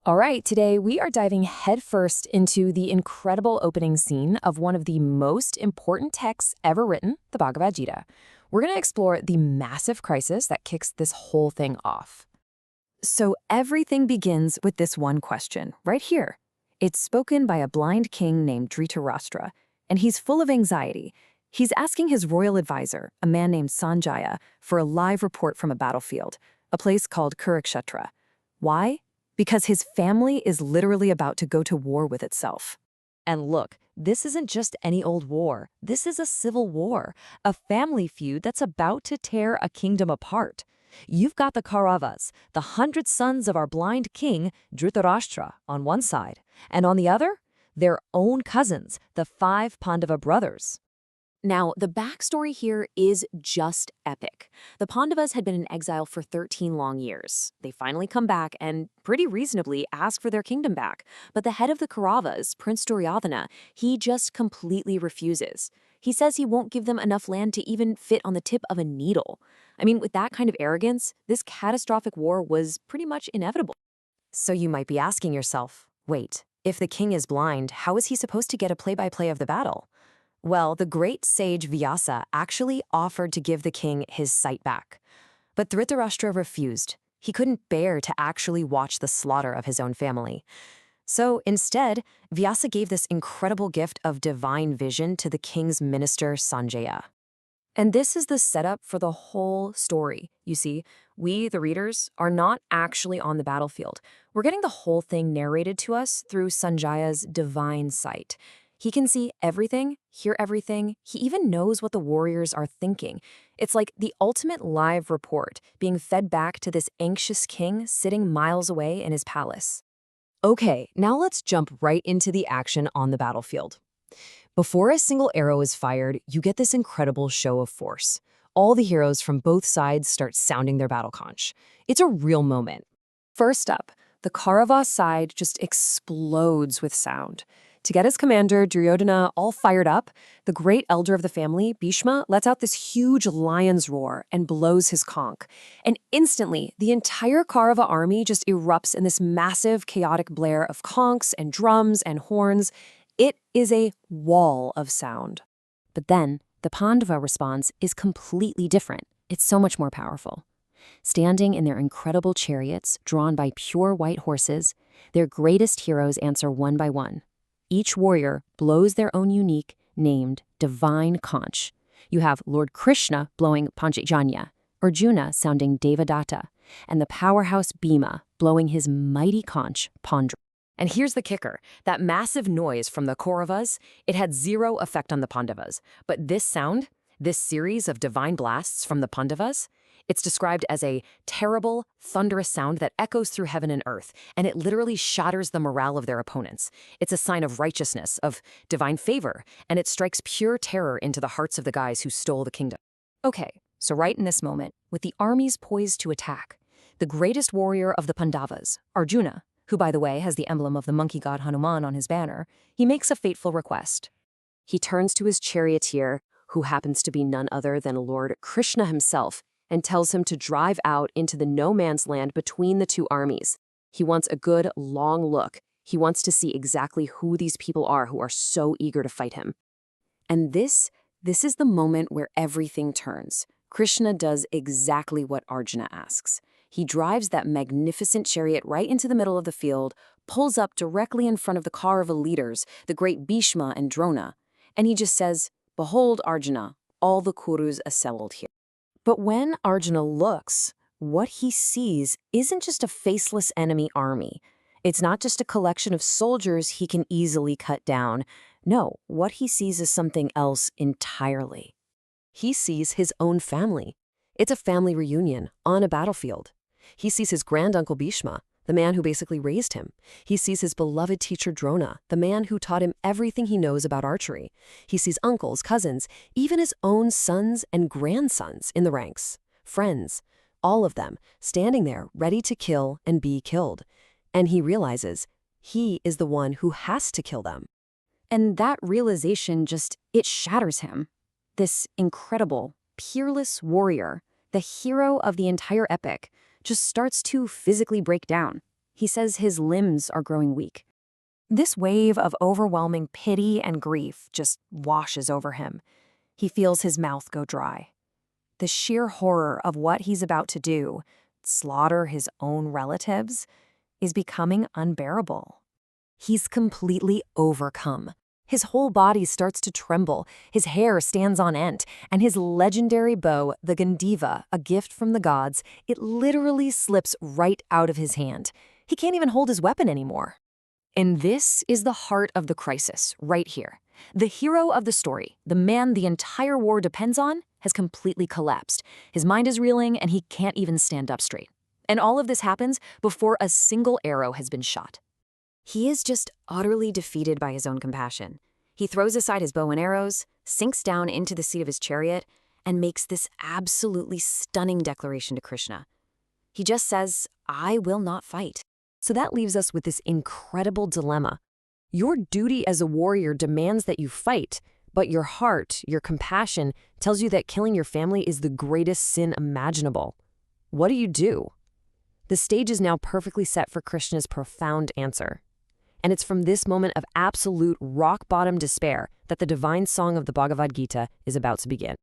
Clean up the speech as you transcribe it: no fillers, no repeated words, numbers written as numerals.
All right, today we are diving headfirst into the incredible opening scene of one of the most important texts ever written, the Bhagavad Gita. We're going to explore the massive crisis that kicks this whole thing off. So everything begins with this one question, right here. It's spoken by a blind king named Dhritarashtra, and he's full of anxiety. He's asking his royal advisor, a man named Sanjaya, for a live report from a battlefield, a place called Kurukshetra. Why? Because his family is literally about to go to war with itself. And look, this isn't just any old war. This is a civil war, a family feud that's about to tear a kingdom apart. You've got the Kauravas, the 100 sons of our blind king, Dhritarashtra, on one side, and on the other, their own cousins, the 5 Pandava brothers. Now, the backstory here is just epic. The Pandavas had been in exile for 13 long years. They finally come back and, pretty reasonably, ask for their kingdom back. But the head of the Kauravas, Prince Duryodhana, he just completely refuses. He says he won't give them enough land to even fit on the tip of a needle. I mean, with that kind of arrogance, this catastrophic war was pretty much inevitable. So you might be asking yourself, wait, if the king is blind, how is he supposed to get a play-by-play of the battle? Well, the great sage Vyasa actually offered to give the king his sight back. But Dhritarashtra refused. He couldn't bear to actually watch the slaughter of his own family. So instead, Vyasa gave this incredible gift of divine vision to the king's minister Sanjaya. And this is the setup for the whole story. You see, we, the readers, are not actually on the battlefield. We're getting the whole thing narrated to us through Sanjaya's divine sight. He can see everything, hear everything. He even knows what the warriors are thinking. It's like the ultimate live report being fed back to this anxious king sitting miles away in his palace. Okay, now let's jump right into the action on the battlefield. Before a single arrow is fired, you get this incredible show of force. All the heroes from both sides start sounding their battle conch. It's a real moment. First up, the Kaurava side just explodes with sound. To get his commander, Duryodhana, all fired up, the great elder of the family, Bhishma, lets out this huge lion's roar and blows his conch. And instantly, the entire Kaurava army just erupts in this massive, chaotic blare of conchs and drums and horns. It is a wall of sound. But then, the Pandava response is completely different. It's so much more powerful. Standing in their incredible chariots, drawn by pure white horses, their greatest heroes answer one by one. Each warrior blows their own unique, named, divine conch. You have Lord Krishna blowing Panchajanya, Arjuna sounding Devadatta, and the powerhouse Bhima blowing his mighty conch, Pandra. And here's the kicker. That massive noise from the Kauravas, it had zero effect on the Pandavas. But this sound, this series of divine blasts from the Pandavas, it's described as a terrible, thunderous sound that echoes through heaven and earth, and it literally shatters the morale of their opponents. It's a sign of righteousness, of divine favor, and it strikes pure terror into the hearts of the guys who stole the kingdom. Okay, so right in this moment, with the armies poised to attack, the greatest warrior of the Pandavas, Arjuna, who by the way has the emblem of the monkey god Hanuman on his banner, he makes a fateful request. He turns to his charioteer, who happens to be none other than Lord Krishna himself, and tells him to drive out into the no-man's land between the two armies. He wants a good, long look. He wants to see exactly who these people are who are so eager to fight him. And this is the moment where everything turns. Krishna does exactly what Arjuna asks. He drives that magnificent chariot right into the middle of the field, pulls up directly in front of the Kaurava leaders, the great Bhishma and Drona, and he just says, "Behold, Arjuna, all the Kurus assembled here." But when Arjuna looks, what he sees isn't just a faceless enemy army. It's not just a collection of soldiers he can easily cut down. No, what he sees is something else entirely. He sees his own family. It's a family reunion on a battlefield. He sees his granduncle Bhishma, the man who basically raised him. He sees his beloved teacher Drona, the man who taught him everything he knows about archery. He sees uncles, cousins, even his own sons and grandsons in the ranks, friends, all of them standing there ready to kill and be killed. And he realizes he is the one who has to kill them. And that realization it shatters him. This incredible, peerless warrior, the hero of the entire epic, just starts to physically break down. He says his limbs are growing weak. This wave of overwhelming pity and grief just washes over him. He feels his mouth go dry. The sheer horror of what he's about to do, slaughter his own relatives, is becoming unbearable. He's completely overcome. His whole body starts to tremble, his hair stands on end, and his legendary bow, the Gandiva, a gift from the gods, it literally slips right out of his hand. He can't even hold his weapon anymore. And this is the heart of the crisis, right here. The hero of the story, the man the entire war depends on, has completely collapsed. His mind is reeling, and he can't even stand up straight. And all of this happens before a single arrow has been shot. He is just utterly defeated by his own compassion. He throws aside his bow and arrows, sinks down into the seat of his chariot, and makes this absolutely stunning declaration to Krishna. He just says, "I will not fight." So that leaves us with this incredible dilemma. Your duty as a warrior demands that you fight, but your heart, your compassion, tells you that killing your family is the greatest sin imaginable. What do? The stage is now perfectly set for Krishna's profound answer. And it's from this moment of absolute rock-bottom despair that the divine song of the Bhagavad Gita is about to begin.